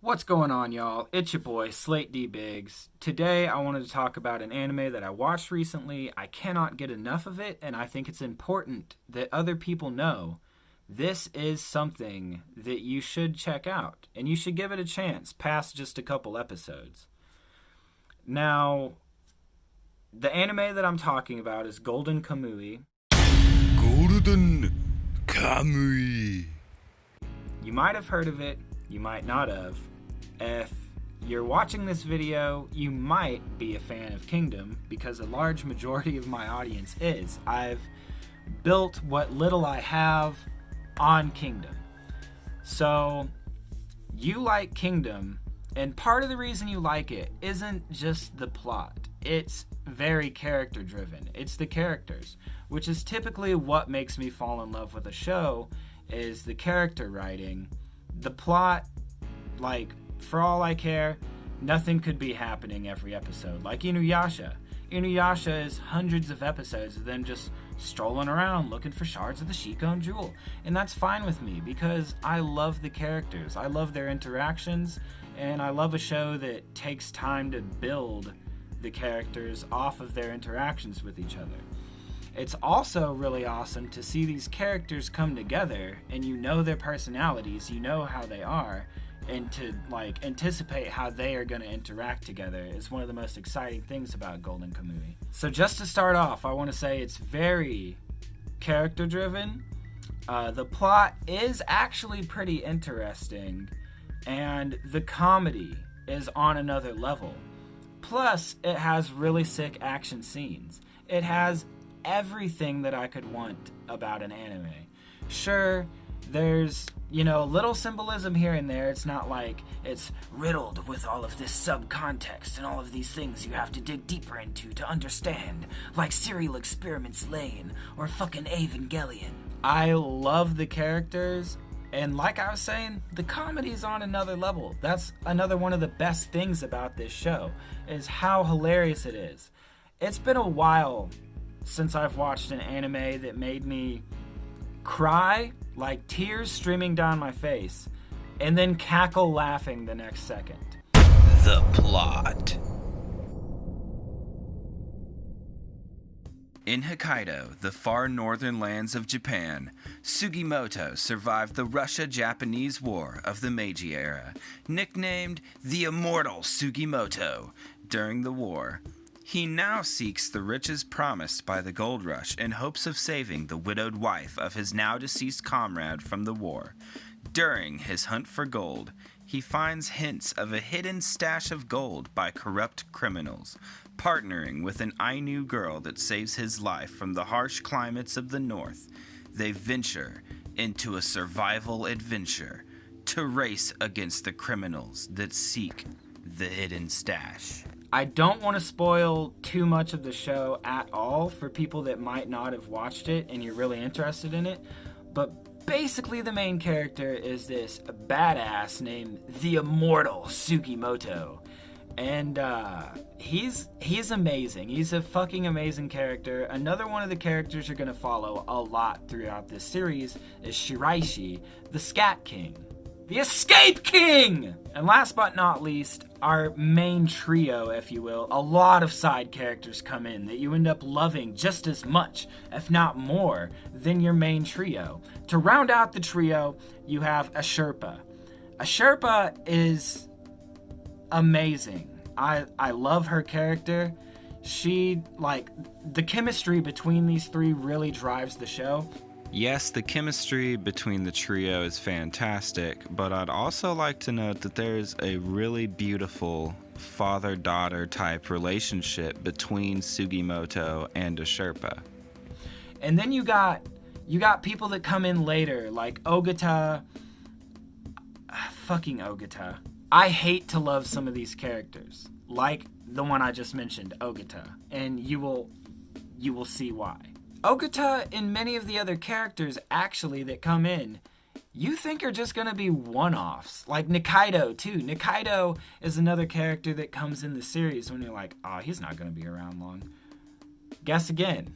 What's going on, y'all? It's your boy, Slate D Biggs. Today, I wanted to talk about an anime that I watched recently. I cannot get enough of it, and I think it's important that other people know this is something that you should check out, and you should give it a chance past just a couple episodes. Now, the anime that I'm talking about is Golden Kamuy. Golden Kamuy. You might have heard of it, you might not have. If you're watching this video, you might be a fan of Kingdom, because a large majority of my audience is. I've built what little I have on Kingdom. So, you like Kingdom, and part of the reason you like it isn't just the plot. It's very character driven. It's the characters, which is typically what makes me fall in love with a show, is the character writing. The plot, like, for all I care, nothing could be happening every episode. Like Inuyasha. Inuyasha is hundreds of episodes of them just strolling around looking for shards of the Shikon Jewel. And that's fine with me because I love the characters. I love their interactions, and I love a show that takes time to build the characters off of their interactions with each other. It's also really awesome to see these characters come together, and you know their personalities, you know how they are, and to like anticipate how they are going to interact together is one of the most exciting things about Golden Kamuy. So just to start off, I want to say it's very character driven. The plot is actually pretty interesting, and the comedy is on another level. Plus, it has really sick action scenes. It has everything that I could want about an anime. Sure, there's, little symbolism here and there. It's not like it's riddled with all of this subcontext and all of these things you have to dig deeper into to understand, like Serial Experiments Lane or fucking Evangelion. I love the characters, and like I was saying, the comedy's on another level. That's another one of the best things about this show, is how hilarious it is. It's been a while since I've watched an anime that made me cry, like tears streaming down my face, and then cackle laughing the next second. The plot. In Hokkaido, the far northern lands of Japan, Sugimoto survived the Russia-Japanese War of the Meiji era, nicknamed the Immortal Sugimoto. During the war, he now seeks the riches promised by the gold rush in hopes of saving the widowed wife of his now-deceased comrade from the war. During his hunt for gold, he finds hints of a hidden stash of gold by corrupt criminals. Partnering with an Ainu girl that saves his life from the harsh climates of the north, they venture into a survival adventure to race against the criminals that seek the hidden stash. I don't want to spoil too much of the show at all for people that might not have watched it and you're really interested in it, but basically the main character is this badass named the Immortal Sugimoto, and he's amazing. He's a fucking amazing character. Another one of the characters you're going to follow a lot throughout this series is Shiraishi, the Scat King. The Escape King! And last but not least, our main trio, if you will. A lot of side characters come in that you end up loving just as much, if not more, than your main trio. To round out the trio, you have a Sherpa. A Sherpa is amazing. I love her character. She, the chemistry between these three really drives the show. Yes, the chemistry between the trio is fantastic, but I'd also like to note that there's a really beautiful father-daughter type relationship between Sugimoto and a Sherpa. And then you got people that come in later, like Ogata. Fucking Ogata. I hate to love some of these characters, like the one I just mentioned, Ogata, and you will see why. Ogata and many of the other characters actually that come in, you think are just going to be one-offs. Like Nikaido too. Nikaido is another character that comes in the series when you're like, oh, he's not going to be around long. Guess again.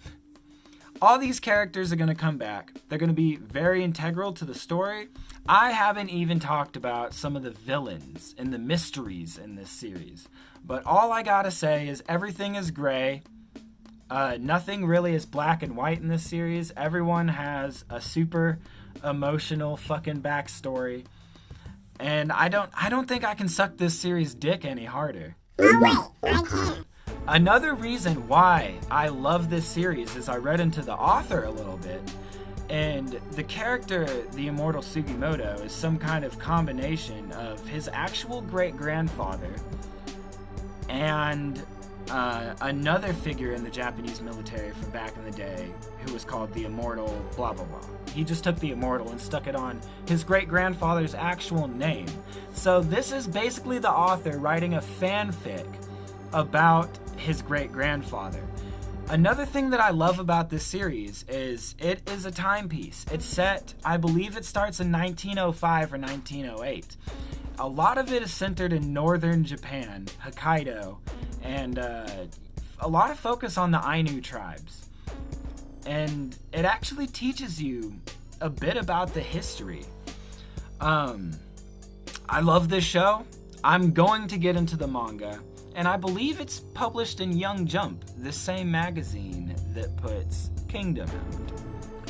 All these characters are going to come back. They're going to be very integral to the story. I haven't even talked about some of the villains and the mysteries in this series. But all I gotta say is everything is gray. Nothing really is black and white in this series. Everyone has a super emotional fucking backstory. And I don't think I can suck this series' dick any harder. No way, I can't. Another reason why I love this series is I read into the author a little bit. And the character, the immortal Sugimoto, is some kind of combination of his actual great-grandfather and another figure in the Japanese military from back in the day who was called the immortal blah blah blah. He just took the immortal and stuck it on his great-grandfather's actual name. So this is basically the author writing a fanfic about his great-grandfather. Another thing that I love about this series is it is a timepiece. It's set, I believe it starts in 1905 or 1908. A lot of it is centered in northern Japan, Hokkaido, and a lot of focus on the Ainu tribes. And it actually teaches you a bit about the history. I love this show. I'm going to get into the manga, and I believe it's published in Young Jump, the same magazine that puts Kingdom out.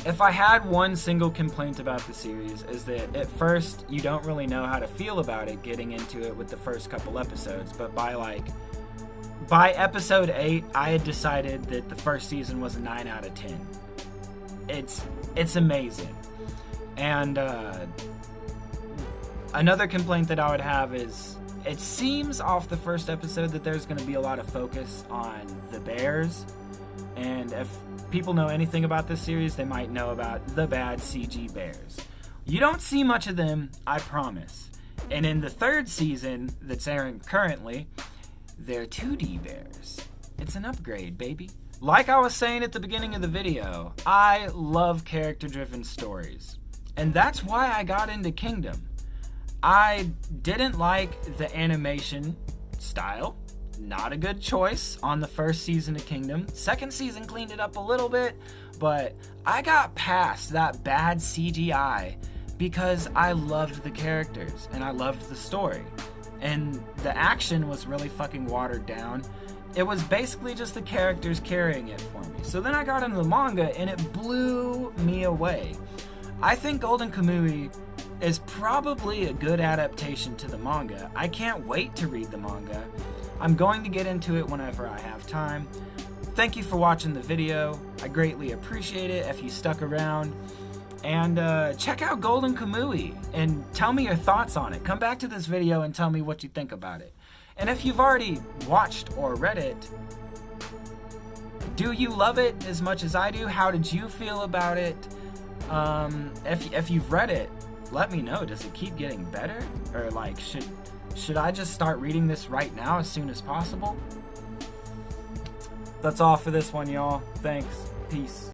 If I had one single complaint about the series, is that at first you don't really know how to feel about it getting into it with the first couple episodes, but by episode 8, I had decided that the first season was a 9 out of 10. It's amazing. And another complaint that I would have is it seems off the first episode that there's going to be a lot of focus on the bears, and if people know anything about this series, they might know about the bad CG bears. You don't see much of them, I promise. And in the third season that's airing currently, they're 2D bears. It's an upgrade, baby. Like I was saying at the beginning of the video, I love character-driven stories. And that's why I got into Kingdom. I didn't like the animation style. Not a good choice on the first season of Kingdom. Second season cleaned it up a little bit, but I got past that bad CGI because I loved the characters and I loved the story. And the action was really fucking watered down. It was basically just the characters carrying it for me. So then I got into the manga and it blew me away. I think Golden Kamuy is probably a good adaptation to the manga. I can't wait to read the manga. I'm going to get into it whenever I have time. Thank you for watching the video. I greatly appreciate it if you stuck around. And check out Golden Kamuy and tell me your thoughts on it. Come back to this video and tell me what you think about it. And if you've already watched or read it, do you love it as much as I do? How did you feel about it? If you've read it, let me know. Does it keep getting better? Or like, should I just start reading this right now as soon as possible? That's all for this one, y'all. Thanks. Peace.